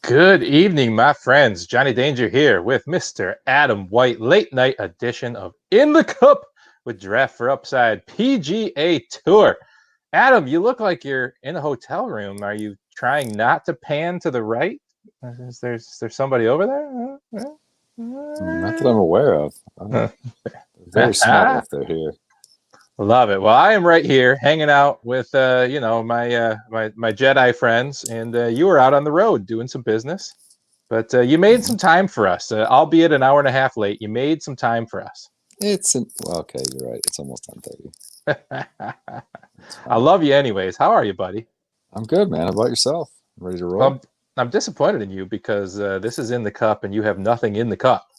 Good evening, my friends. Johnny Danger here with Mr. Adam White, late night edition of In the Cup with Draft for Upside PGA Tour. Adam, you look like you're in a hotel room. Are you trying not to pan to the right? Is there somebody over there? Not that I'm aware of. Very smart if they're here. Love it. Well, I am right here hanging out with my Jedi friends, and you were out on the road doing some business, but you made some time for us, albeit an hour and a half late. You made some time for us. Okay, you're right. It's almost 10:30. I love you anyways. How are you, buddy? I'm good, man. How about yourself? Ready to roll? Well, I'm disappointed in you because this is in the cup and you have nothing in the cup.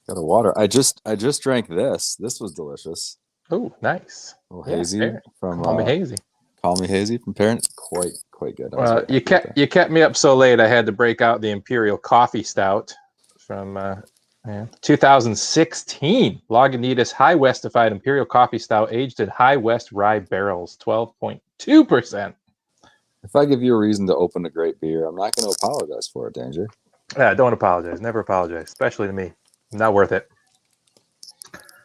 Got a water. I just drank this. This was delicious. Oh, nice. A little hazy from Call me hazy. Call me hazy from Parent. Quite good. Well, you kept me up so late. I had to break out the Imperial Coffee Stout from 2016 Lagunitas High Westified Imperial Coffee Stout, aged in High West rye barrels, 12.2%. If I give you a reason to open a great beer, I'm not going to apologize for it, Danger. Yeah, don't apologize. Never apologize, especially to me. I'm not worth it.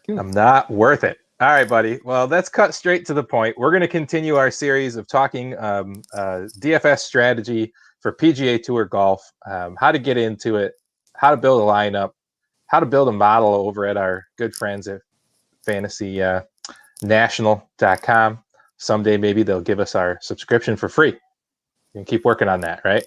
I'm not worth it. All right, buddy. Well, let's cut straight to the point. We're going to continue our series of talking DFS strategy for PGA Tour golf, how to get into it, how to build a lineup, how to build a model over at our good friends at FantasyNational.com. Someday maybe they'll give us our subscription for free. You can keep working on that, right?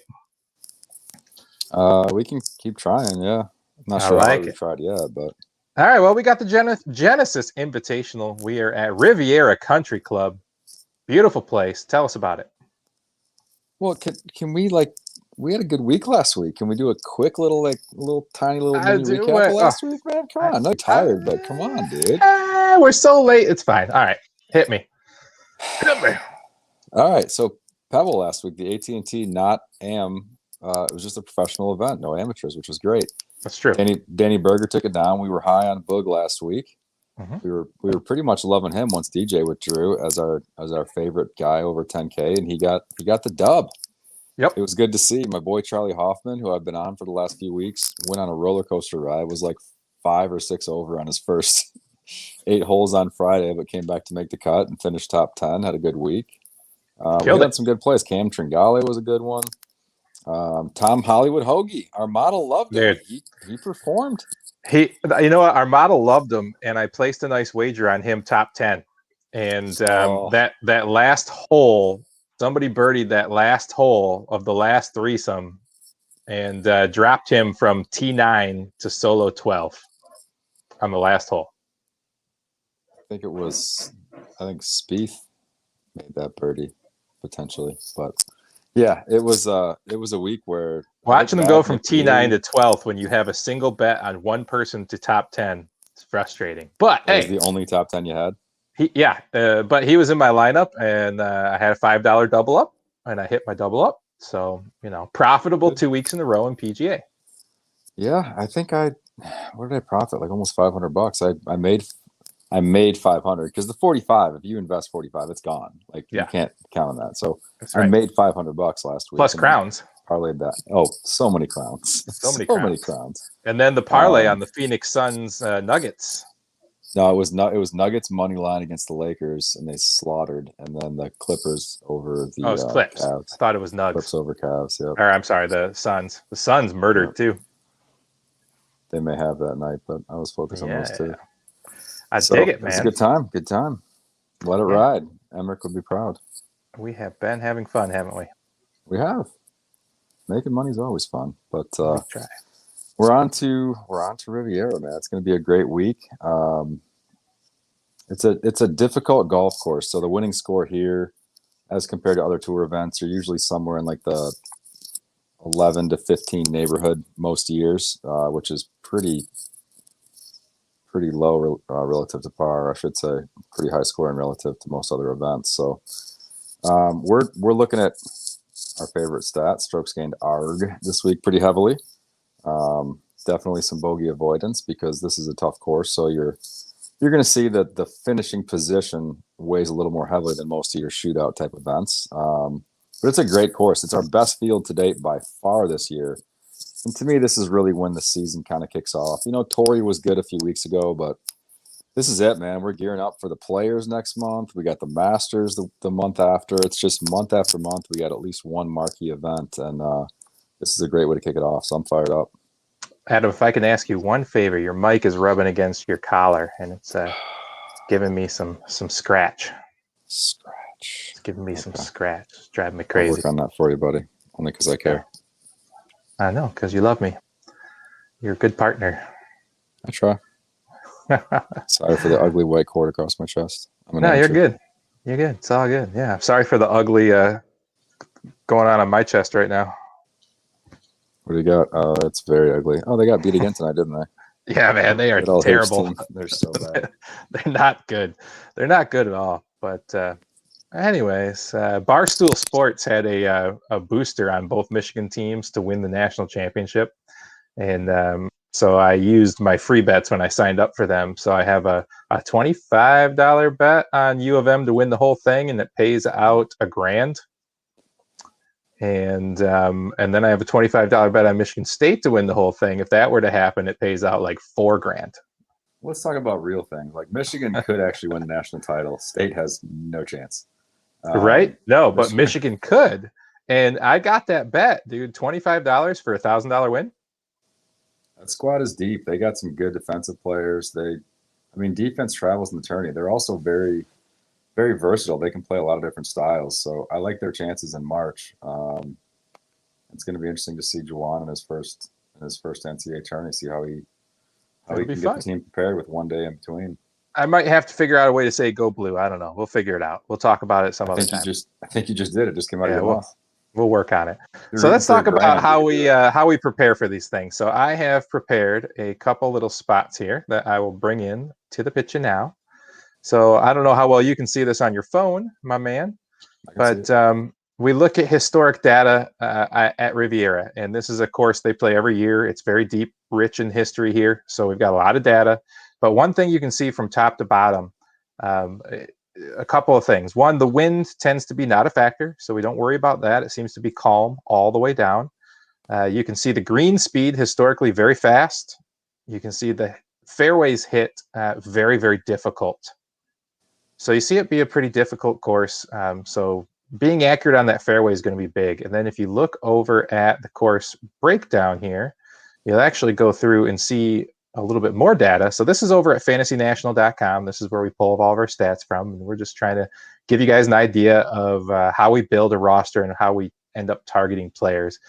We can keep trying, yeah. I'm not sure how we've tried yet, but all right. Well, we got the Genesys Invitational. We are at Riviera Country Club. Beautiful place. Tell us about it. Well, can we we had a good week last week. Can we do a quick little tiny mini recap of last week, man? Come on. I'm not tired, but come on, dude. We're so late. It's fine. All right. Hit me. All right. So Pebble last week, the AT&T not AM. It was just a professional event, no amateurs, which was great. That's true. Danny Berger took it down. We were high on Boog last week. Mm-hmm. We were pretty much loving him once DJ withdrew as our favorite guy over 10K, and he got the dub. Yep. It was good to see. My boy Charlie Hoffman, who I've been on for the last few weeks, went on a roller coaster ride. Was like 5 or 6 over on his first 8 holes on Friday, but came back to make the cut and finished top 10. Had a good week. We had some good plays. Cam Tringale was a good one. Tom Hollywood Hoagie, our model loved him. He performed. You know what? Our model loved him, and I placed a nice wager on him top 10. And that last hole, somebody birdied that last hole of the last threesome, and dropped him from T9 to solo 12 on the last hole. I think Spieth made that birdie potentially, but. Yeah, it was a week where watching them go from T9 to 12th when you have a single bet on one person to top 10 is frustrating. But that was the only top 10 you had. But he was in my lineup, and I had a $5 double up, and I hit my double up. So profitable 2 weeks in a row in PGA. Yeah, I think what did I profit? Like almost $500. I made 500 because the 45. If you invest 45, it's gone. You can't count on that. So I made $500 last week. Plus crowns. Parlayed that. Oh, so many crowns. So many crowns. And then the parlay on the Phoenix Suns Nuggets. No, it was Nuggets money line against the Lakers, and they slaughtered. And then the Clippers over the Clips. Cavs. I thought it was Nuggets. Clips over Cavs. Yeah. Or I'm sorry, the Suns. The Suns murdered too. They may have that night, but I was focused on those two. I dig it, man. It's a good time. Good time. Let it ride. Emmerich would be proud. We have been having fun, haven't we? We have. Making money is always fun, but we're on to Riviera, man. It's going to be a great week. It's a difficult golf course. So the winning score here, as compared to other tour events, are usually somewhere in like the 11 to 15 neighborhood most years, which is pretty low relative to par. I should say pretty high scoring relative to most other events. So we're looking at our favorite stat, strokes gained arg, this week pretty heavily. Definitely some bogey avoidance because this is a tough course. So you're going to see that the finishing position weighs a little more heavily than most of your shootout type events. But it's a great course. It's our best field to date by far this year. And to me, this is really when the season kind of kicks off. You know, Torrey was good a few weeks ago, but this is it, man. We're gearing up for the Players next month. We got the Masters the month after. It's just month after month. We got at least one marquee event, and this is a great way to kick it off. So I'm fired up. Adam, if I can ask you one favor, your mic is rubbing against your collar, and it's giving me some scratch. It's giving me some scratch. It's driving me crazy. I'll work on that for you, buddy. Only because I care. I know, because you love me. You're a good partner. I try. Sorry for the ugly white cord across my chest. No, you're good. You're good. It's all good. Yeah. Sorry for the ugly going on my chest right now. What do you got? It's very ugly. Oh, they got beat again tonight, didn't they? Yeah, man, they are terrible. They're so bad. They're not good. They're not good at all. But anyways, Barstool Sports had a booster on both Michigan teams to win the national championship. And so I used my free bets when I signed up for them. So I have a $25 bet on U of M to win the whole thing, and it pays out $1,000. And then I have a $25 bet on Michigan State to win the whole thing. If that were to happen, it pays out like $4,000. Let's talk about real things. Like Michigan could actually win the national title. State has no chance. Right? No, but Michigan could. And I got that bet, dude. $25 for $1,000 win. That squad is deep. They got some good defensive players. Defense travels in the tourney. They're also very, very versatile. They can play a lot of different styles. So I like their chances in March. It's going to be interesting to see Juwan in his first NCAA tourney. See how he can get the team prepared with one day in between. I might have to figure out a way to say go blue. I don't know. We'll figure it out. We'll talk about it some other time. I think you just did it. Just came out of your mouth. We'll work on it. So let's talk about how we prepare for these things. So I have prepared a couple little spots here that I will bring in to the picture now. So I don't know how well you can see this on your phone, my man, but we look at historic data at Riviera, and this is a course they play every year. It's very deep, rich in history here. So we've got a lot of data. But one thing you can see from top to bottom, a couple of things. One, the wind tends to be not a factor, so we don't worry about that. It seems to be calm all the way down. You can see the green speed historically very fast. You can see the fairways hit very, very difficult. So you see it be a pretty difficult course. So being accurate on that fairway is going to be big. And then if you look over at the course breakdown here, you'll actually go through and see a little bit more data. So this is over at fantasynational.com. This is where we pull all of our stats from. And we're just trying to give you guys an idea of how we build a roster and how we end up targeting players.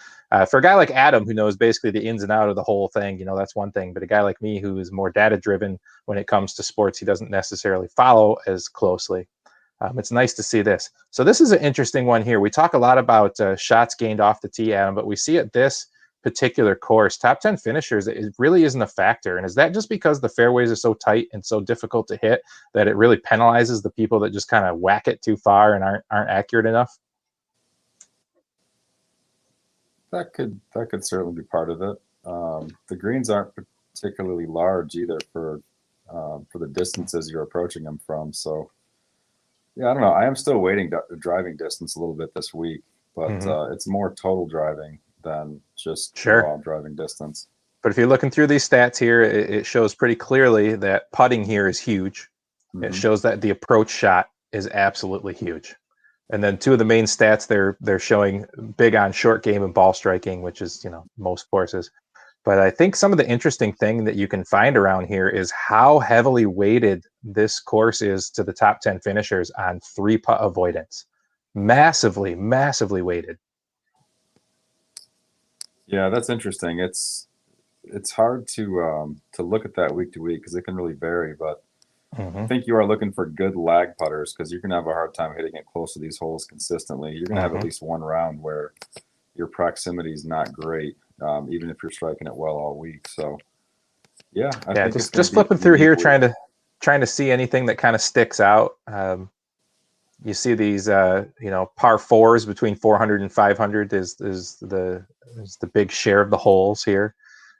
For a guy like Adam, who knows basically the ins and out of the whole thing, that's one thing. But a guy like me who is more data driven when it comes to sports, he doesn't necessarily follow as closely. It's nice to see this. So this is an interesting one here. We talk a lot about shots gained off the tee, Adam, but we see at this particular course, top 10 finishers, it really isn't a factor. And is that just because the fairways are so tight and so difficult to hit that it really penalizes the people that just kind of whack it too far and aren't accurate enough? That could certainly be part of it. The greens aren't particularly large either for the distances you're approaching them from. So yeah, I don't know. I am still waiting driving distance a little bit this week, but it's more total driving than just raw driving distance. But if you're looking through these stats here, it shows pretty clearly that putting here is huge. It shows that the approach shot is absolutely huge. And then two of the main stats they're showing big on short game and ball striking, which is, most courses. But I think some of the interesting thing that you can find around here is how heavily weighted this course is to the top 10 finishers on 3-putt avoidance. Massively, massively weighted. Yeah, that's interesting. It's hard to look at that week to week because it can really vary. But I think you are looking for good lag putters because you're going to have a hard time hitting it close to these holes consistently. You're going to have at least one round where your proximity is not great, even if you're striking it well all week. So, yeah, I think it's just flipping through here, trying to see anything that kind of sticks out. You see these, par fours between 400 and 500 is the big share of the holes here.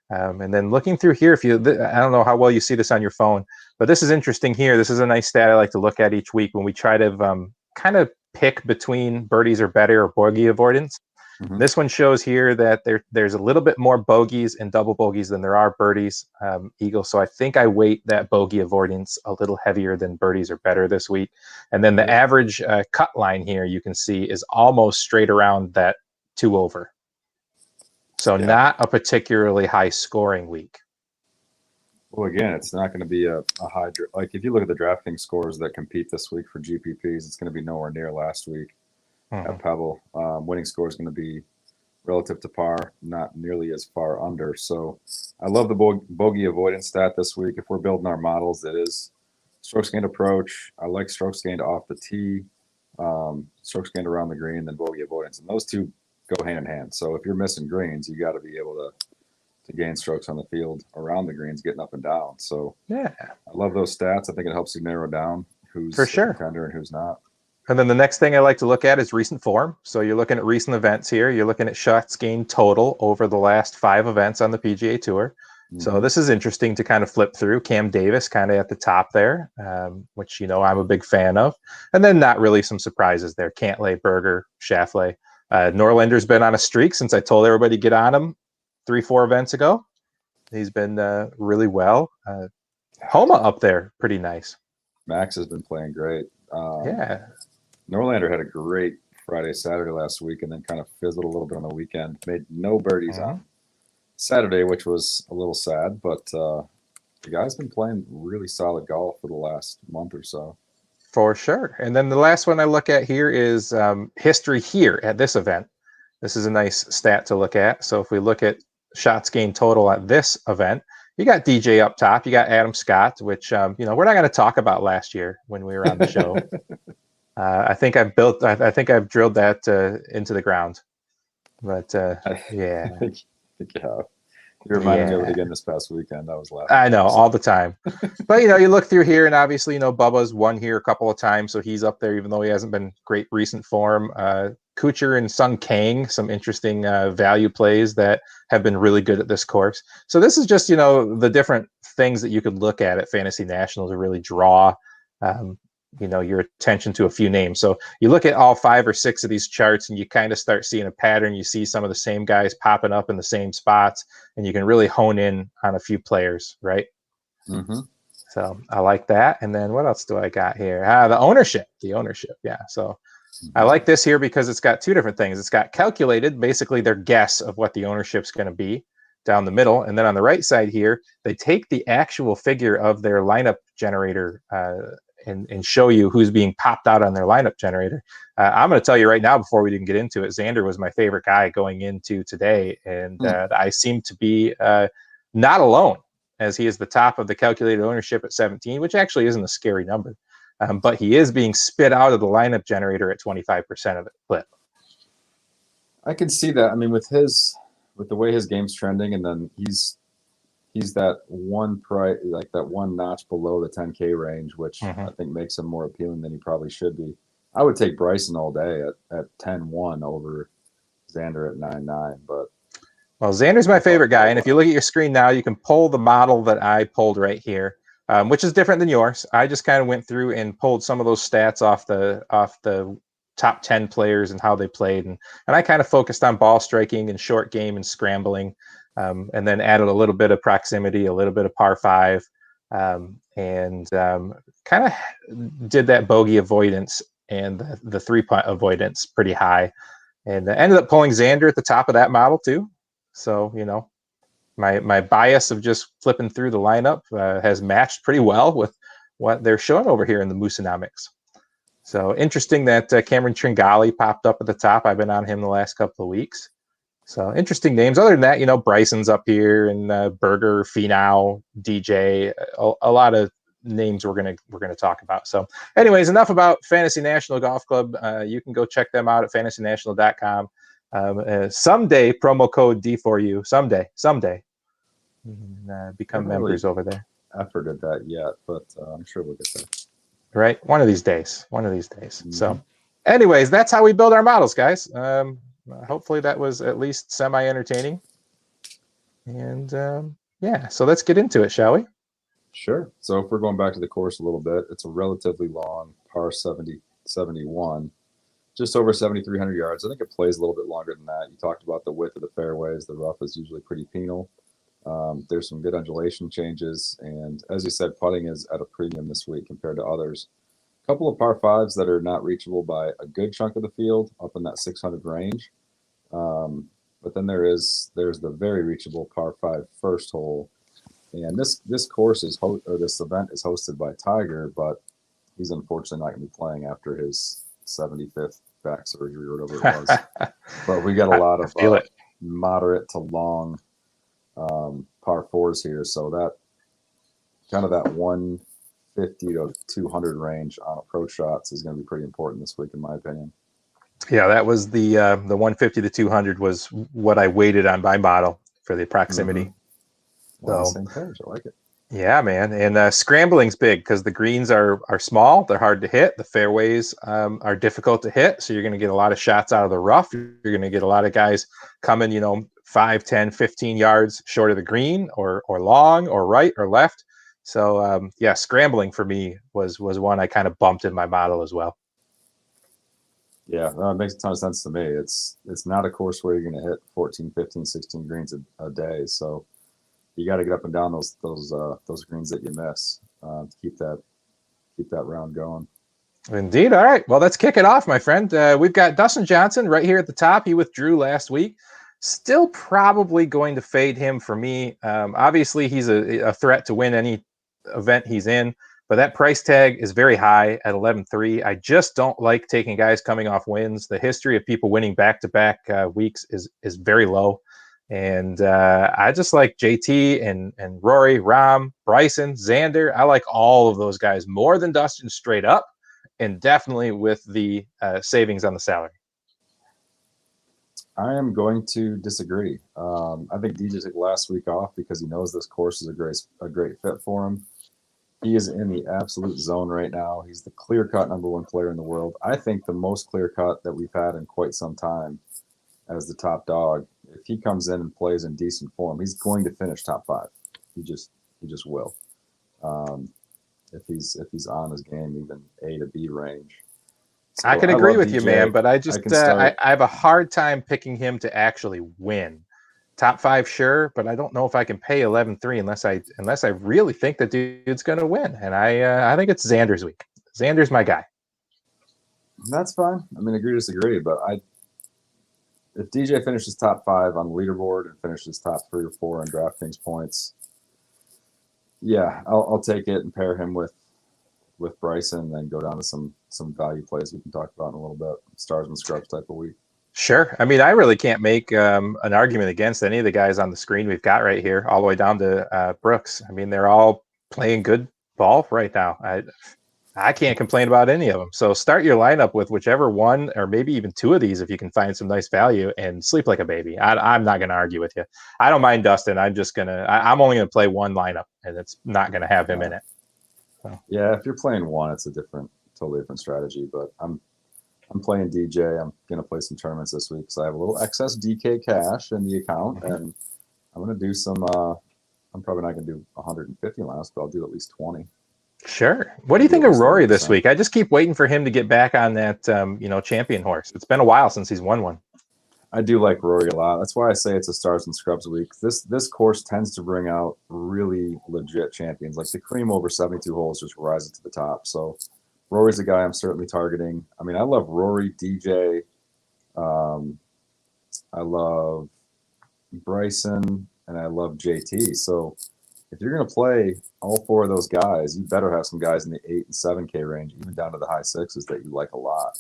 And then looking through here, I don't know how well you see this on your phone, but this is interesting here. This is a nice stat I like to look at each week when we try to kind of pick between birdies or better or bogey avoidance. This one shows here that there's a little bit more bogeys and double bogeys than there are birdies, Eagle. So I think I weight that bogey avoidance a little heavier than birdies or better this week. And then the average cut line here you can see is almost straight around that 2 over. So not a particularly high scoring week. Well, again, it's not going to be a high, like if you look at the DraftKings scores that compete this week for GPPs, it's going to be nowhere near last week at Pebble. Winning score is going to be relative to par, not nearly as far under. So I love the bogey avoidance stat this week. If we're building our models, it is strokes gained approach. I like strokes gained off the tee, strokes gained around the green, then bogey avoidance. And those two go hand in hand. So if you're missing greens, you got to be able to gain strokes on the field around the greens, getting up and down. So I love those stats. I think it helps you narrow down who's a contender and who's not. And then the next thing I like to look at is recent form. So you're looking at recent events here. You're looking at shots gained total over the last 5 events on the PGA Tour. So this is interesting to kind of flip through. Cam Davis kind of at the top there, which, I'm a big fan of. And then not really some surprises there. Cantlay, Berger, Schauffele. Norlander's been on a streak since I told everybody to get on him 3-4 events ago. He's been really well. Homa up there, pretty nice. Max has been playing great. Norlander had a great Friday, Saturday last week, and then kind of fizzled a little bit on the weekend. Made no birdies on Saturday, which was a little sad, but the guy's been playing really solid golf for the last month or so. For sure. And then the last one I look at here is history here at this event. This is a nice stat to look at. So if we look at shots gained total at this event, you got DJ up top. You got Adam Scott, which, we're not going to talk about last year when we were on the show. I think I've drilled that into the ground. But, yeah. I think you have. You reminded me of it again this past weekend. I was laughing. I know, all the time. But, you look through here, and obviously, Bubba's won here a couple of times, so he's up there, even though he hasn't been great recent form. Kuchar and Sung Kang, some interesting value plays that have been really good at this course. So this is just, the different things that you could look at Fantasy National to really draw your attention to a few names. So you look at all 5 or 6 of these charts and you kind of start seeing a pattern. You see some of the same guys popping up in the same spots, and you can really hone in on a few players, right? So I like that. And then what else do I got here? The ownership. Yeah. So I like this here because it's got 2 different things. It's got calculated, basically their guess of what the ownership's going to be down the middle. And then on the right side here, they take the actual figure of their lineup generator and show you who's being popped out on their lineup generator. I'm going to tell you right now, before we didn't get into it, Xander was my favorite guy going into today. And I seem to be not alone, as he is the top of the calculated ownership at 17, which actually isn't a scary number. But he is being spit out of the lineup generator at 25% of the clip. I can see that. I mean, with the way his game's trending, and then he's that one price, like that one notch below the 10K range, which I think makes him more appealing than he probably should be. I would take Bryson all day at 10-1 over Xander at 9-9. But Xander's my favorite guy, and if you look at your screen now, you can pull the model that I pulled right here, which is different than yours. I just kind of went through and pulled some of those stats off the top 10 players and how they played, and I kind of focused on ball striking and short game and scrambling. And then added a little bit of proximity, a little bit of par 5, and kind of did that bogey avoidance and the 3-putt avoidance pretty high, and ended up pulling Xander at the top of that model too. So my bias of just flipping through the lineup has matched pretty well with what they're showing over here in the Moosonomics. So interesting that Cameron Tringali popped up at the top. I've been on him the last couple of weeks. So interesting names. Other than that, Bryson's up here, and Berger, Finau, DJ, a lot of names we're gonna talk about. So, anyways, enough about Fantasy National Golf Club. You can go check them out at fantasynational.com. Someday, promo code D4U. Someday, you can become members over there. Effort at that yet, but I'm sure we'll get there. Right, one of these days. Mm-hmm. So, anyways, that's how we build our models, guys. Hopefully, that was at least semi-entertaining. And so let's get into it, shall we? Sure. So if we're going back to the course a little bit, it's a relatively long par 71, just over 7,300 yards. I think it plays a little bit longer than that. You talked about the width of the fairways. The rough is usually pretty penal. There's some good undulation changes. And as you said, putting is at a premium this week compared to others. A couple of par fives that are not reachable by a good chunk of the field up in that 600 range. But then there's the very reachable par 5 first hole. And this course this event is hosted by Tiger, but he's unfortunately not going to be playing after his 75th back surgery or whatever it was. But we got a lot of moderate to long par 4s here. So that kind of that 150 to 200 range on approach shots is going to be pretty important this week, in my opinion. Yeah, that was the 150 to 200 was what I weighted on my model for the proximity. Well, same page. I like it. Yeah, man. And scrambling's big because the greens are small. They're hard to hit. The fairways are difficult to hit. So you're going to get a lot of shots out of the rough. You're going to get a lot of guys coming, 5, 10, 15 yards short of the green or long or right or left. So, scrambling for me was one I kind of bumped in my model as well. Yeah, that makes a ton of sense to me. It's not a course where you're going to hit 14, 15, 16 greens a day. So you got to get up and down those greens that you miss to keep that round going. Indeed. All right. Well, let's kick it off, my friend. We've got Dustin Johnson right here at the top. He withdrew last week. Still probably going to fade him for me. Obviously, he's a threat to win any event he's in. But that price tag is very high at 11.3. I just don't like taking guys coming off wins. The history of people winning back-to-back weeks is very low. And I just like JT and Rory, Rahm, Bryson, Xander. I like all of those guys more than Dustin straight up, and definitely with the savings on the salary. I am going to disagree. I think DJ took last week off because he knows this course is a great fit for him. He is in the absolute zone right now. He's the clear-cut number one player in the world. I think the most clear-cut that we've had in quite some time as the top dog. If he comes in and plays in decent form, he's going to finish top 5. He just will. If he's on his game, even A to B range. So I could agree with DJ. You, man, but I just I have a hard time picking him to actually win. Top 5, sure, but I don't know if I can pay 11.3 unless I really think the dude's going to win. And I think it's Xander's week. Xander's my guy. That's fine. I mean, agree to disagree, but if DJ finishes top 5 on the leaderboard and finishes top 3 or 4 on DraftKings points, yeah, I'll take it and pair him with Bryson, and then go down to some value plays we can talk about in a little bit. Stars and scrubs type of week. Sure. I mean, I really can't make an argument against any of the guys on the screen we've got right here, all the way down to Brooks. I mean, they're all playing good ball right now. I can't complain about any of them. So start your lineup with whichever one, or maybe even 2 of these if you can find some nice value, and sleep like a baby. I'm not going to argue with you. I don't mind Dustin. I'm only going to play one lineup, and it's not going to have him in it. So. Yeah, if you're playing one, it's a totally different strategy. But I'm playing DJ. I'm going to play some tournaments this week, so I have a little excess DK cash in the account, and I'm going to do some. I'm probably not going to do 150 lineups, but I'll do at least 20. Sure. What do you think of Rory this week? I just keep waiting for him to get back on that, champion horse. It's been a while since he's won one. I do like Rory a lot. That's why I say it's a stars and scrubs week. This course tends to bring out really legit champions. Like the cream over 72 holes just rises to the top. So Rory's a guy I'm certainly targeting. I mean, I love Rory, DJ. I love Bryson, and I love JT. So if you're going to play all 4 of those guys, you better have some guys in the 8 and 7K range, even down to the high 6s that you like a lot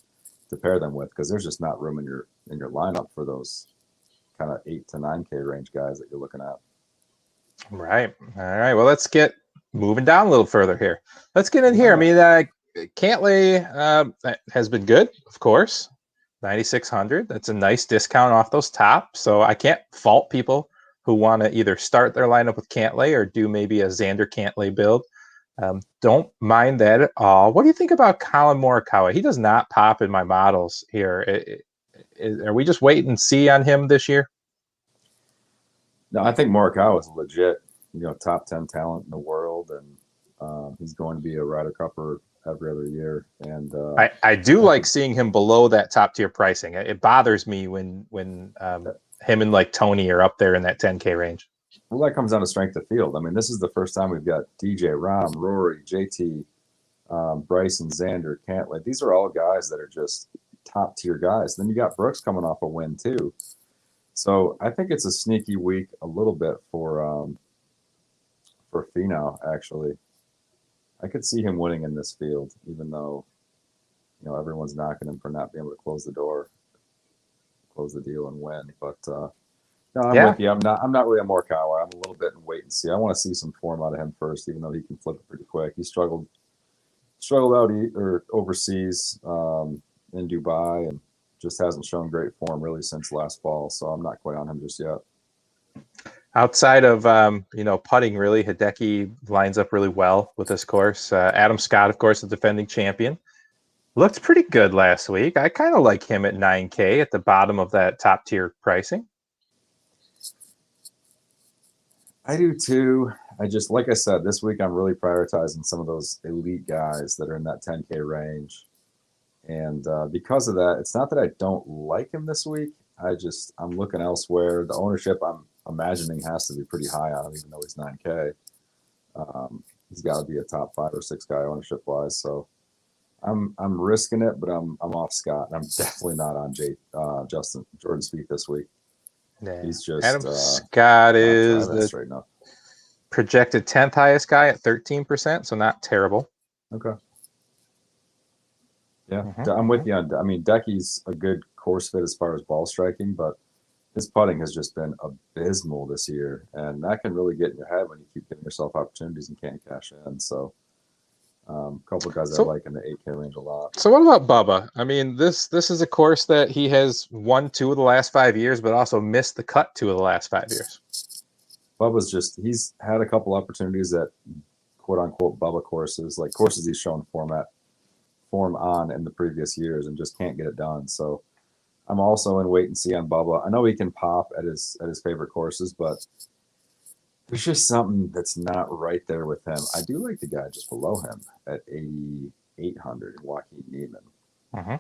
to pair them with, because there's just not room in your lineup for those kind of 8 to 9K range guys that you're looking at. Right. All right. Well, let's get moving down a little further here. Let's get in here. I mean, Cantlay has been good, of course. 9,600. That's a nice discount off those tops. So I can't fault people who want to either start their lineup with Cantlay or do maybe a Xander Cantlay build. Don't mind that at all. What do you think about Colin Morikawa? He does not pop in my models here. Are we just wait and see on him this year? No, I think Morikawa is legit, top 10 talent in the world, and he's going to be a Ryder Cupper every other year. And I do like seeing him below that top tier pricing. It bothers me when him and like Tony are up there in that 10K range. Well, that comes down to strength of field. I mean, this is the first time we've got DJ, Rahm, Rory, JT, Bryson, Xander, Cantlay. These are all guys that are just top tier guys. Then you got Brooks coming off a win too. So I think it's a sneaky week a little bit for Finau, actually. I could see him winning in this field, even though, everyone's knocking him for not being able to close the deal and win. But no, I'm with you. I'm not really a Morikawa. I'm a little bit in wait and see. I want to see some form out of him first, even though he can flip it pretty quick. He struggled out overseas in Dubai and just hasn't shown great form really since last fall. So I'm not quite on him just yet. Outside of putting, really, Hideki lines up really well with this course. Adam Scott, of course, the defending champion, looked pretty good last week. I kind of like him at 9K at the bottom of that top tier pricing. I do too. Like I said, this week I'm really prioritizing some of those elite guys that are in that 10K range. And because of that, it's not that I don't like him this week. I'm looking elsewhere. The ownership I'm imagining has to be pretty high on him, even though he's 9K. He's got to be a top 5 or 6 guy ownership wise. So I'm risking it, but I'm off Scott. I'm definitely not on Jordan Spieth this week. Yeah. He's just Adam Scott is the right now. Projected 10th highest guy at 13%, so not terrible. Okay. Yeah, I'm with you on. I mean, Decky's a good course fit as far as ball striking, but his putting has just been abysmal this year, and that can really get in your head when you keep giving yourself opportunities and can't cash in. So, a couple of guys I like in the 8K range a lot. So, what about Bubba? I mean, this is a course that he has won 2 of the last 5 years, but also missed the cut 2 of the last 5 years. Bubba's he's had a couple opportunities at quote unquote Bubba courses, like courses he's shown form on in the previous years and just can't get it done. So I'm also in wait and see on Bubba. I know he can pop at his favorite courses, but there's just something that's not right there with him. I do like the guy just below him at 8,800, Joaquin Niemann.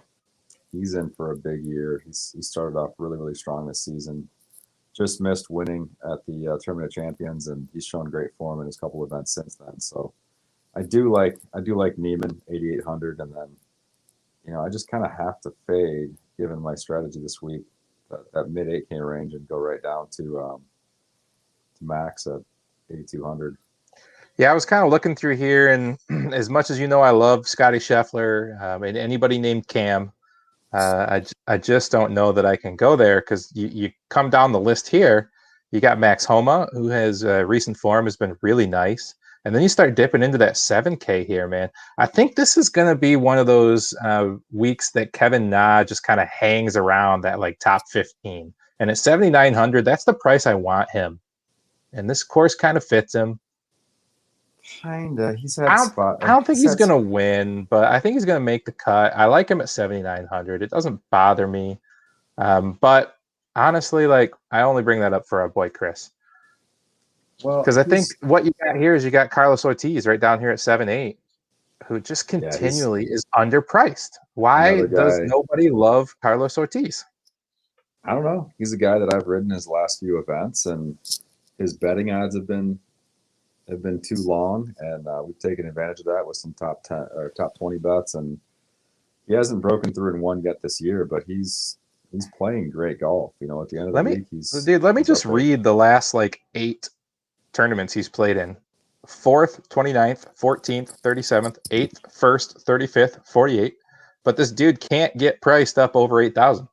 He's in for a big year. He started off really, really strong this season. Just missed winning at the Tournament of Champions, and he's shown great form in his couple events since then. So I do like Niemann 8,800, and then I just kind of have to fade given my strategy this week that mid 8K range and go right down to Max at 8,200. Yeah, I was kind of looking through here, and as much as I love Scotty Scheffler and anybody named Cam, I just don't know that I can go there because you come down the list here, you got Max Homa, who has recent form has been really nice. And then you start dipping into that 7K here, man. I think this is going to be one of those weeks that Kevin Na just kind of hangs around that like top 15. And at 7,900, that's the price I want him. And this course kind of fits him. Kinda. He's had spot. I don't think he's going to win, but I think he's going to make the cut. I like him at 7,900. It doesn't bother me. But honestly, like I only bring that up for our boy Chris. Well, because I think what you got here is you got Carlos Ortiz right down here at 7,800, who just continually is underpriced. Why does nobody love Carlos Ortiz? I don't know. He's a guy that I've ridden his last few events, and his betting odds have been too long, and we've taken advantage of that with some top 10 or top 20 bets. And he hasn't broken through in one yet this year, but he's playing great golf. At the end of the week, let me just read the last like 8 tournaments he's played in: 4th, 29th, 14th, 37th, 8th, 1st, 35th, 48th. But this dude can't get priced up over 8,000.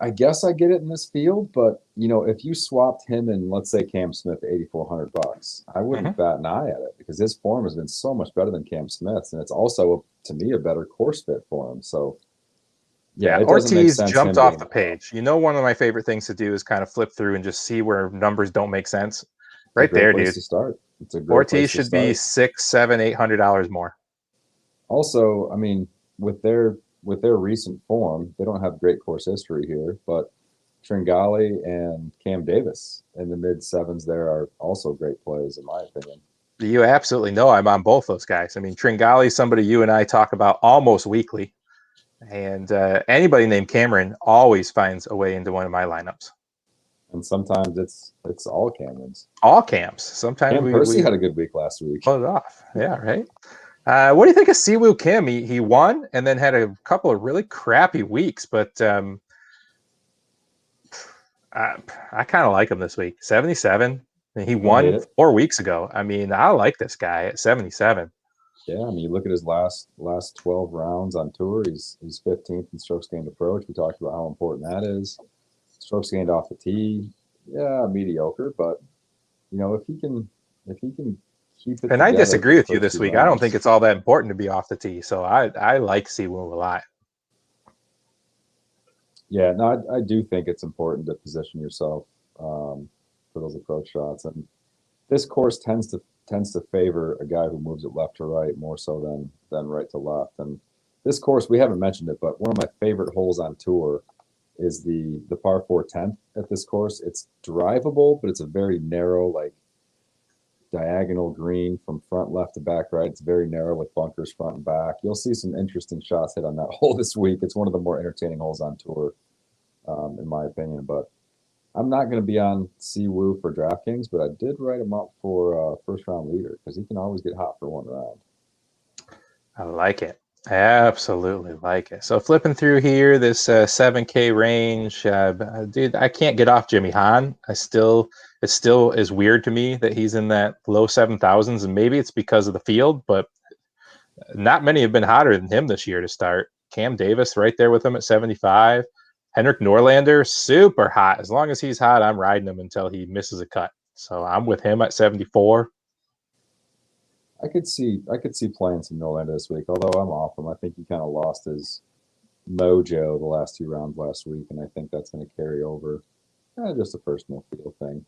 I guess I get it in this field, but if you swapped him and let's say Cam Smith $8,400, I wouldn't Mm-hmm. bat an eye at it because his form has been so much better than Cam Smith's, and it's also to me a better course fit for him. So yeah, Yeah, it doesn't make Ortiz sense jumped him off being the page. One of my favorite things to do is kind of flip through and just see where numbers don't make sense. a Right great there, place dude. to start. It's a great Ortiz place to should be start. $600, $700, $800 more. Also, I mean, with their recent form, they don't have great course history here, but Tringali and Cam Davis in the mid sevens there are also great plays in my opinion. You absolutely know I'm on both those guys. I mean, Tringali, somebody you and I talk about almost weekly, and anybody named Cameron always finds a way into one of my lineups. And sometimes it's all Camerons. All camps. Sometimes Cam we Percy had a good week last week. pull it off. Yeah, right. What do you think of Siwoo Kim? He won and then had a couple of really crappy weeks, but I kind of like him this week. 77. And he Don't hate won it. 4 weeks ago. I mean, I like this guy at 77. Yeah, I mean, you look at his last 12 rounds on tour. He's 15th in strokes gained approach. We talked about how important that is. Strokes gained off the tee, yeah, mediocre. But if he can keep it And I together for disagree the with you first this two week. I don't think rounds, it's all that important to be off the tee. So I like Siwoo a lot. yeah, no, I do think it's important to position yourself for those approach shots. And this course tends to favor a guy who moves it left to right more so than right to left. And this course, we haven't mentioned it, but one of my favorite holes on tour is the par 4 10th at this course. It's drivable, but it's a very narrow, like diagonal green from front left to back right. It's very narrow with bunkers front and back. You'll see some interesting shots hit on that hole this week. It's one of the more entertaining holes on tour, in my opinion. But I'm not going to be on Siwoo for DraftKings, but I did write him up for first round leader because he can always get hot for one round. I like it. I absolutely like it. So flipping through here, this 7K range, dude, I can't get off Jimmy Hahn. It still is weird to me that he's in that low 7,000s, and maybe it's because of the field, but not many have been hotter than him this year to start. Cam Davis right there with him at 75. Henrik Norlander, super hot. As long as he's hot, I'm riding him until he misses a cut. So I'm with him at 74. I could see playing some Norlander this week, although I'm off him. I think he kind of lost his mojo the last two rounds last week, and I think that's going to carry over. Just a personal feel thing.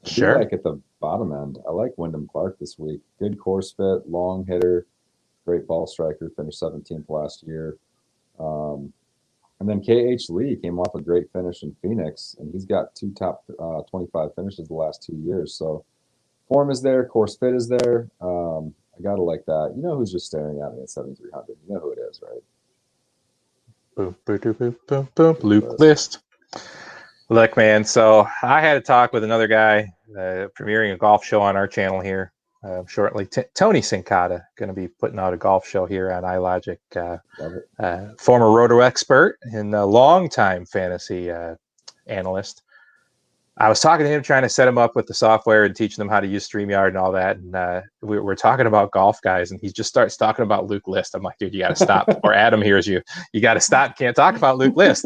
I do Sure. like at the bottom end. I like Wyndham Clark this week. Good course fit, long hitter, great ball striker. Finished 17th last year. And then KH Lee came off a great finish in Phoenix, and he's got two top 25 finishes the last 2 years. So form is there, course fit is there. I gotta like that. You know who's just staring at me at 7,300? You know who it is, right? Boom, boom, boom, boom, boom, boom. Luke List. Look, man. So I had a talk with another guy premiering a golf show on our channel here shortly. Tony Sincata going to be putting out a golf show here on iLogic. Former roto expert and a longtime fantasy analyst. I was talking to him, trying to set him up with the software and teaching them how to use StreamYard and all that. And we're talking about golf guys, and he just starts talking about Luke List. I'm like, dude, you got to stop. Or Adam hears you. You got to stop. Can't talk about Luke List.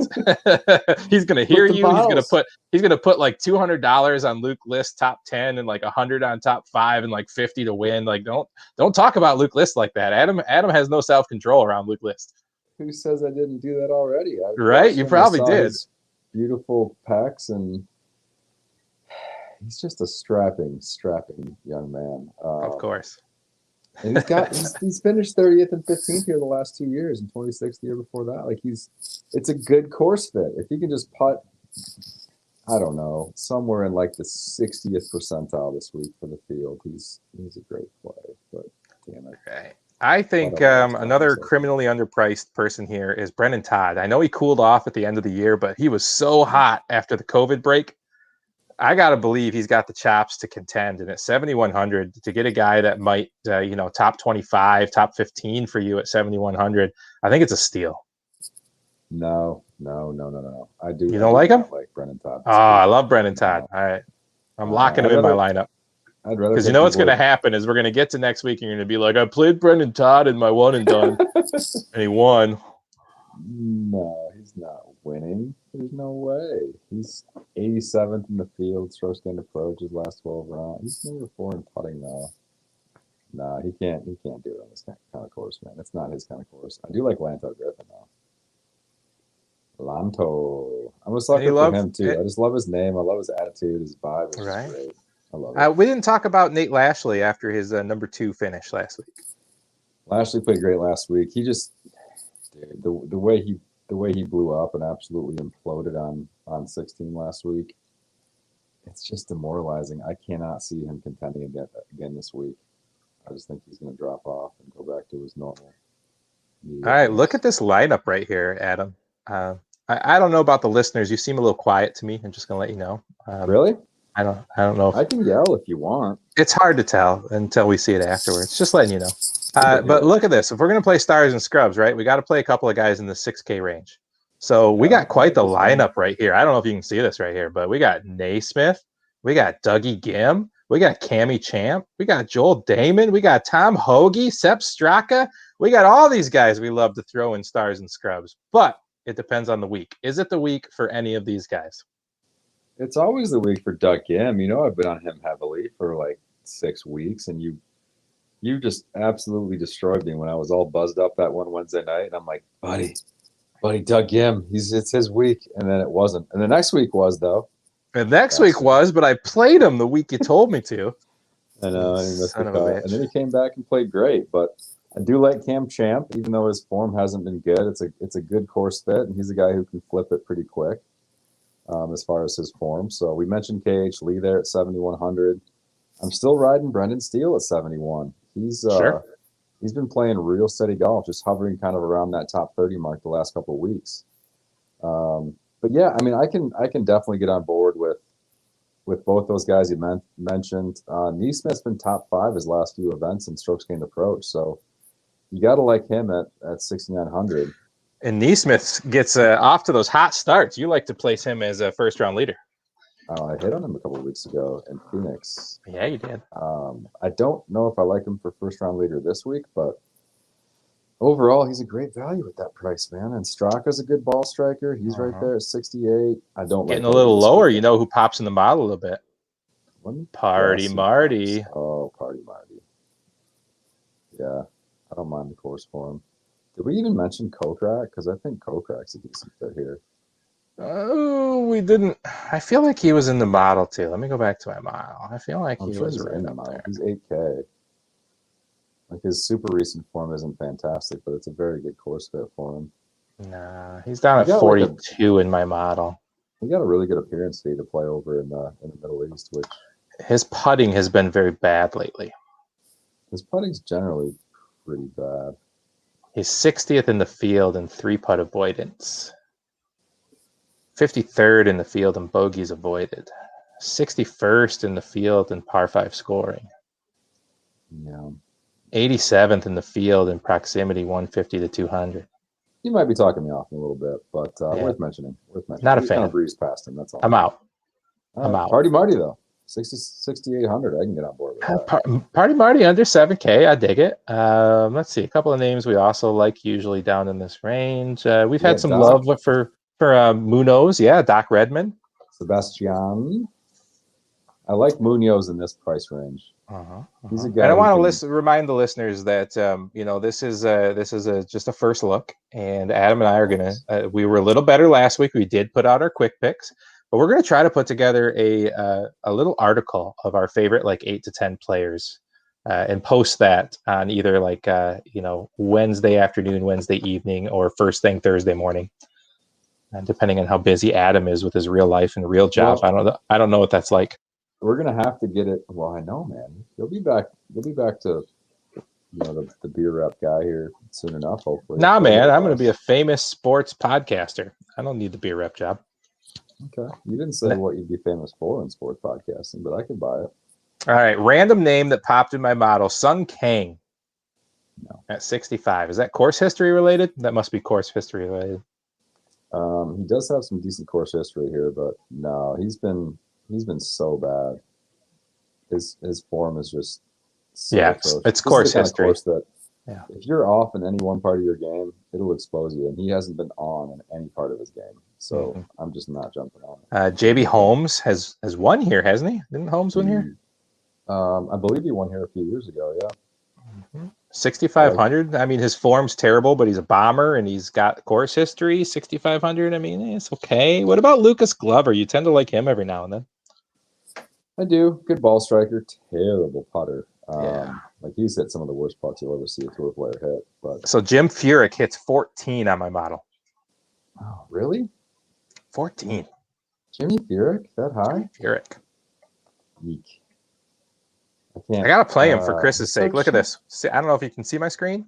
He's gonna hear you. He's gonna put like $200 on Luke List top 10 and like 100 on top 5 and like 50 to win. Like, don't talk about Luke List like that. Adam has no self control around Luke List. Who says I didn't do that already? Right? You probably did. His beautiful pecs and. He's just a strapping young man. Of course. And he's finished 30th and 15th here the last 2 years, and 26th the year before that. Like it's a good course fit. If he can just putt, I don't know, somewhere in like the 60th percentile this week for the field, he's a great play. But damn it. Okay. I think another criminally underpriced person here is Brendan Todd. I know he cooled off at the end of the year, but he was so hot after the COVID break. I got to believe he's got the chops to contend. And at 7,100, to get a guy that might, top 25, top 15 for you at 7,100, I think it's a steal. No. I do. You don't like him? Like Brendan Todd. Oh, I love Brendan Todd. All right. I'm locking him in my lineup. I'd rather. Because you know what's going to happen is we're going to get to next week and you're going to be like, I played Brendan Todd in my one and done. And he won. No, he's not winning? There's no way. He's 87th in the field. Strokes gained approach his last 12 rounds. He's number 4 in putting though. Nah, he can't. He can't do it on this kind of course, man. It's not his kind of course. I do like Lanto Griffin though. Lanto. I'm a sucker for him too. I just love his name. I love his attitude. His vibe is just great. I love it. We didn't talk about Nate Lashley after his number 2 finish last week. Lashley played great last week. He just, dude, the way he blew up and absolutely imploded on 16 last week. It's just demoralizing. I cannot see him contending again this week. I just think he's going to drop off and go back to his normal. All right, look at this lineup right here, Adam. I don't know about the listeners. You seem a little quiet to me. I'm just going to let you know. Really? I don't know. I can yell if you want. It's hard to tell until we see it afterwards. Just letting you know. But look at this. If we're going to play stars and scrubs, right, we got to play a couple of guys in the 6K range. So we got quite the lineup right here. I don't know if you can see this right here, but we got Naismith. We got Dougie Gim. We got Cammy Champ. We got Joel Damon. We got Tom Hoagie, Sepp Straka. We got all these guys we love to throw in stars and scrubs. But it depends on the week. Is it the week for any of these guys? It's always the week for Duck Gim. You know, I've been on him heavily for like 6 weeks, and you just absolutely destroyed me when I was all buzzed up that one Wednesday night. And I'm like, buddy, Doug Gim, it's his week. And then it wasn't. And the next week was, though. And next week was, but I played him the week you told me to. I know. And then he came back and played great. But I do like Cam Champ, even though his form hasn't been good. It's a good course fit, and he's a guy who can flip it pretty quick as far as his form. So we mentioned KH Lee there at 7,100. I'm still riding Brendan Steele at 71. He's been playing real steady golf, just hovering kind of around that top 30 mark the last couple of weeks. But yeah, I mean, I can definitely get on board with both those guys you mentioned. Neesmith's been top 5 his last few events in strokes gained approach, so you got to like him at 6,900. And Neesmith gets off to those hot starts. You like to place him as a first round leader. I hit on him a couple of weeks ago in Phoenix. Yeah, you did. I don't know if I like him for first round leader this week, but overall, he's a great value at that price, man. And Straka's a good ball striker. He's right there at 68. I don't getting like a little lower. You know who pops in the model a little bit? Party Marty. Oh, Party Marty. Yeah, I don't mind the course for him. Did we even mention Kokrak? Because I think Kokrak's a decent fit here. Oh, we didn't. I feel like he was in the model too. Let me go back to my model. I feel like he was right in the model. He's 8K. Like his super recent form isn't fantastic, but it's a very good course fit for him. Nah, he's down at 42 in my model. He got a really good appearance fee to play over in the Middle East, which his putting has been very bad lately. His putting's generally pretty bad. He's 60th in the field in 3-putt avoidance. 53rd in the field in bogeys avoided. 61st in the field in par 5 scoring. Yeah. 87th in the field in proximity 150 to 200. You might be talking me off a little bit, but worth mentioning. Not a fan. Kind of breezed past him. That's all. I'm out. I'm out. Party Marty though, 6,800. I can get on board with that. Party Marty under 7K. I dig it. Let's see a couple of names we also like usually down in this range. We've had some love for Munoz. Yeah, Doc Redman. Sebastian. I like Munoz in this price range. He's a guy. And I want to remind the listeners that this is just a first look, and Adam and I are gonna. We were a little better last week. We did put out our quick picks, but we're gonna try to put together a little article of our favorite 8 to 10 players, and post that on either Wednesday afternoon, Wednesday evening, or first thing Thursday morning. And depending on how busy Adam is with his real life and real job, I don't know what that's like. We're gonna have to get it. Well, I know, man. You'll be back to the beer rep guy here soon enough, hopefully. Nah, man, I'm gonna be a famous sports podcaster. I don't need the beer rep job. Okay. You didn't say what you'd be famous for in sports podcasting, but I could buy it. All right, random name that popped in my model: Sung Kang. No. At 65. Is that course history related? That must be course history related. He does have some decent course history here, but no, he's been so bad. His form is just it's course history. Course that if you're off in any one part of your game, it'll expose you, and he hasn't been on in any part of his game. So I'm just not jumping on it. JB Holmes has won here, hasn't he? Didn't Holmes win here? I believe he won here a few years ago. Yeah. 6,500. I mean, his form's terrible, but he's a bomber and he's got course history. 6,500. I mean, it's okay. What about Lucas Glover? You tend to like him every now and then. I do. Good ball striker. Terrible putter. Yeah. Like he's hit some of the worst putts you'll ever see a tour player hit. But so Jim Furyk hits 14 on my model. Oh, really? 14. Jimmy Furyk that high? Furyk. Weak. I gotta play him for Chris's sake. Look at this. See, I don't know if you can see my screen.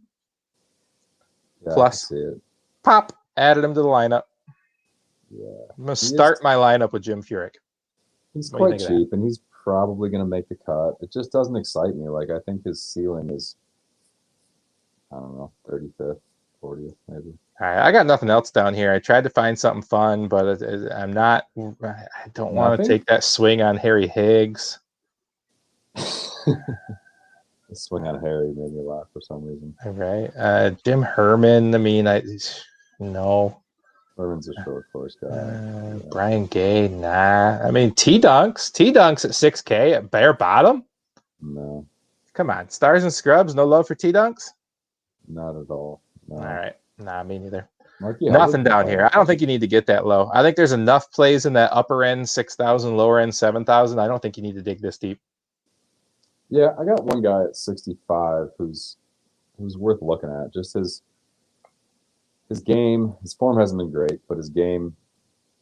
Yeah, Plus, I see it. Pop added him to the lineup. Yeah, I'm gonna start my lineup with Jim Furyk. He's quite cheap, and he's probably gonna make the cut. It just doesn't excite me. Like I think his ceiling is, I don't know, 35th, 40th, maybe. All right, I got nothing else down here. I tried to find something fun, but I'm not. I don't want to take that swing on Harry Higgs. The swing on Harry made me laugh for some reason. All right, Jim Herman. I mean, no. Herman's a short course guy. Yeah. Brian Gay, nah. I mean, T-Dunks at 6K at bare bottom. No. Come on, Stars and Scrubs. No love for T-Dunks. Not at all. No. All right. Nah, me neither. Marky Nothing down here. I don't think you need to get that low. I think there's enough plays in that upper end 6,000, lower end 7,000. I don't think you need to dig this deep. Yeah, I got one guy at 65 who's worth looking at. Just his game, his form hasn't been great, but his game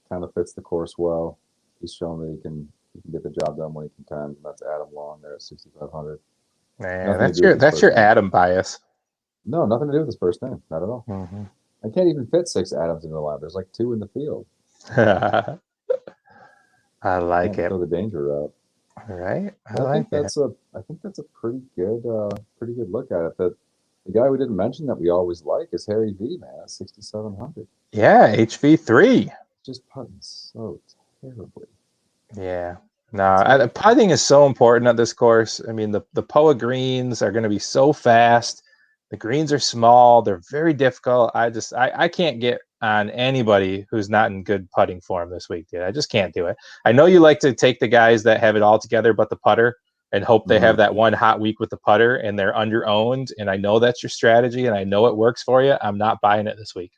kind of fits the course well. He's shown that he can get the job done when he contends. And that's Adam Long there at 6,500. Man, that's your Adam bias. No, nothing to do with his first name. Not at all. Mm-hmm. I can't even fit 6 Adams in the lab. There's like 2 in the field. I like it. Throw the danger route. All right. I think that's a pretty good look at it. That the guy we didn't mention that we always like is Harry V, man, at 6,700. Yeah, HV3. Just putting so terribly. Yeah. No, putting is so important at this course. I mean, the POA greens are going to be so fast. The greens are small. They're very difficult. I can't get on anybody who's not in good putting form this week, dude. I just can't do it. I know you like to take the guys that have it all together but the putter and hope they have that one hot week with the putter and they're under-owned, and I know that's your strategy and I know it works for you. I'm not buying it this week.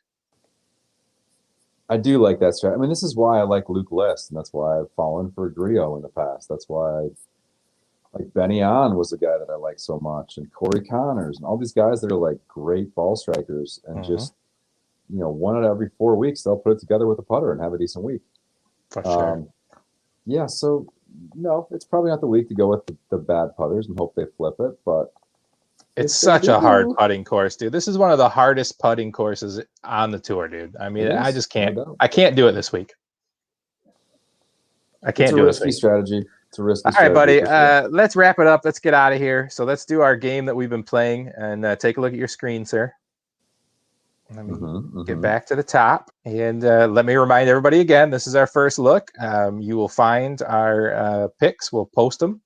I do like that strategy. I mean, this is why I like Luke List, and that's why I've fallen for Griot in the past. That's why like Benny On was a guy that I like so much, and Corey Connors, and all these guys that are like great ball strikers, and just, you know, one out of every 4 weeks they'll put it together with a putter and have a decent week. For sure. Yeah, so no, it's probably not the week to go with the bad putters and hope they flip it, but it's such a hard putting course, dude. This is one of the hardest putting courses on the tour, dude. I mean, I just can't. I can't do it this week. I can't do it this week. Strategy. It's a risky All right, buddy. Let's wrap it up. Let's get out of here. So let's do our game that we've been playing and take a look at your screen, sir. Let me get back to the top. And let me remind everybody again, this is our first look. You will find our picks. We'll post them.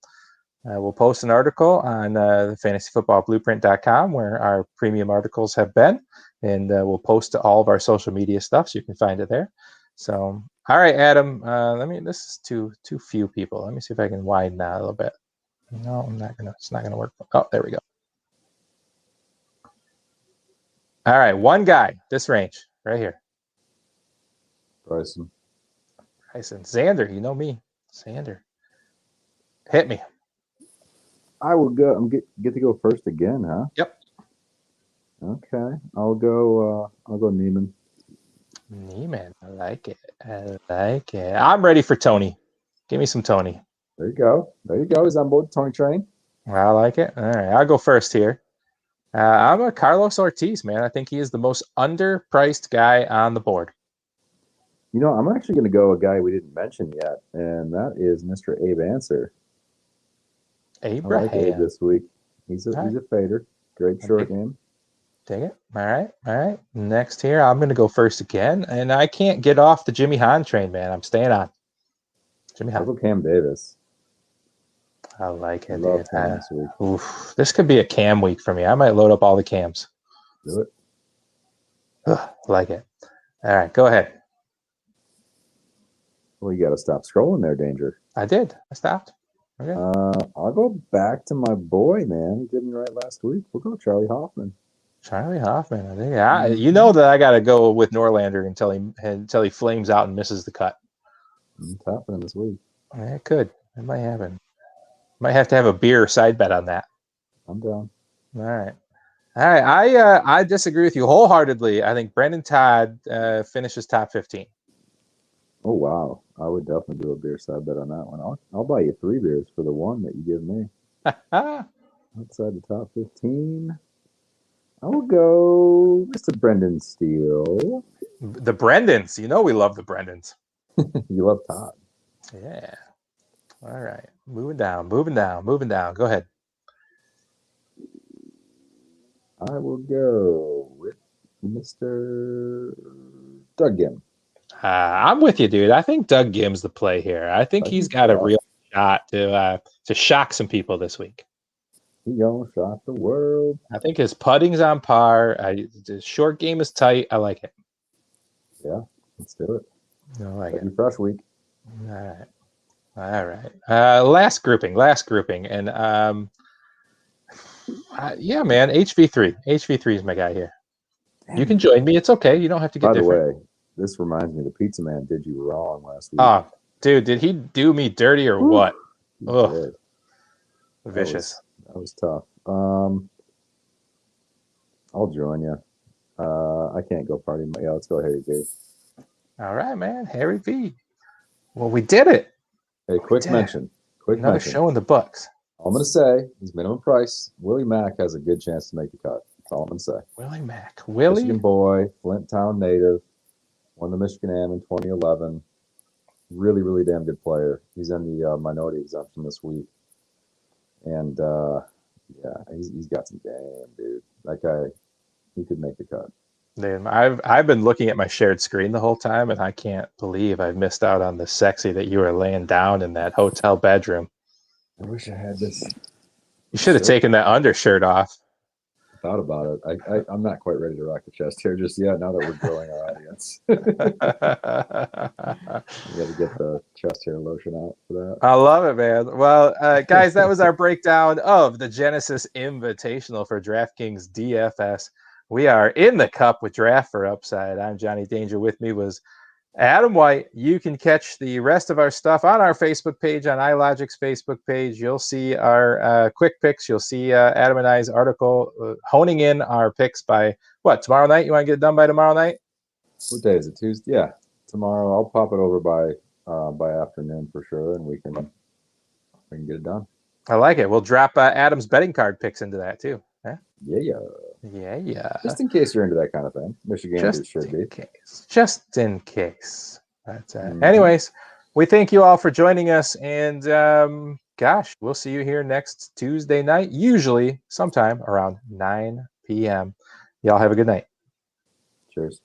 We'll post an article on fantasyfootballblueprint.com where our premium articles have been. And we'll post to all of our social media stuff so you can find it there. So, all right, Adam, this is too few people. Let me see if I can widen that a little bit. No, it's not gonna work. Oh, there we go. All right, one guy, this range, right here. Bryson. Xander, you know me. Xander. Hit me. I will go. Get to go first again, huh? Yep. Okay. I'll go Neiman. Neiman, I like it. I'm ready for Tony. Give me some Tony. There you go. He's on board the Tony train. I like it. All right, I'll go first here. I'm a Carlos Ortiz, man. I think he is the most underpriced guy on the board. You know, I'm actually going to go a guy we didn't mention yet, and that is Mr. Abe Answer. Abraham. I like Abe this week. He's a fader. Great short game. Take it. All right. Next here, I'm going to go first again, and I can't get off the Jimmy Hahn train, man. I'm staying on. Jimmy Hahn. I'll go Cam Davis. I like it. Love Cam this week. Oof, this could be a Cam week for me. I might load up all the Cams. Do it. Ugh, like it. All right, go ahead. Well, you got to stop scrolling there, Danger. I did. I stopped. Okay. I'll go back to my boy, man. He did me right last week. We'll go Charlie Hoffman. Charlie Hoffman. I think you know that I got to go with Norlander until he flames out and misses the cut. It's happening this week. Yeah, it could. It might happen. Might have to have a beer side bet on that. I'm down. All right. All right. I disagree with you wholeheartedly. I think Brendan Todd finishes top 15. Oh wow, I would definitely do a beer side bet on that one. I'll buy you 3 beers for the one that you give me. Outside the top 15, I will go Mr. Brendan Steele. The Brendans. You know we love the Brendans. You love Todd. Yeah. All right. Moving down. Go ahead. I will go with Mr. Doug Gim. I'm with you, dude. I think Doug Gim's the play here. I think he's got a real shot to shock some people this week. He gonna shock the world. I think his putting's on par. His short game is tight. I like it. Yeah, let's do it. I like it. Fresh week. All right. Last grouping, and yeah, man. HV3 is my guy here. Damn. You can join me. It's okay. You don't have to get different. By the way, this reminds me, the pizza man did you wrong last week. Oh, dude, did he do me dirty or what? Ugh. Vicious. That was tough. I'll join you. I can't go party. Yeah, let's go Harry V. All right, man. Harry V. Well, we did it. Hey, quick mention. Another show in the books. All I'm going to say is minimum price. Willie Mack has a good chance to make the cut. That's all I'm going to say. Willie Mack. Michigan boy, Flint Town native. Won the Michigan Am in 2011. Really, really damn good player. He's in the minority exemption this week. And, yeah, he's got some game, dude. That guy, he could make the cut. Dude, I've been looking at my shared screen the whole time, and I can't believe I've missed out on the sexy that you were laying down in that hotel bedroom. I wish I had this. You should have taken that undershirt off. Thought about it. I'm not quite ready to rock the chest hair just yet. Now that we're growing our audience, you got to get the chest hair lotion out for that. I love it, man. Well, guys, that was our breakdown of the Genesys Invitational for DraftKings DFS. We are in the cup with Draft for Upside. I'm Johnny Danger. With me was Adam White. You can catch the rest of our stuff on our Facebook page, on iLogic's Facebook page. You'll see our quick picks. You'll see Adam and I's article honing in our picks by tomorrow night? You want to get it done by tomorrow night? What day is it? Tuesday? Yeah, tomorrow. I'll pop it over by afternoon for sure, and we can get it done. I like it. We'll drop Adam's betting card picks into that too. Huh? Yeah. Just in case you're into that kind of thing. Michigan should be. Just in case. That's it. Anyways, we thank you all for joining us. And gosh, we'll see you here next Tuesday night, usually sometime around 9 p.m. Y'all have a good night. Cheers.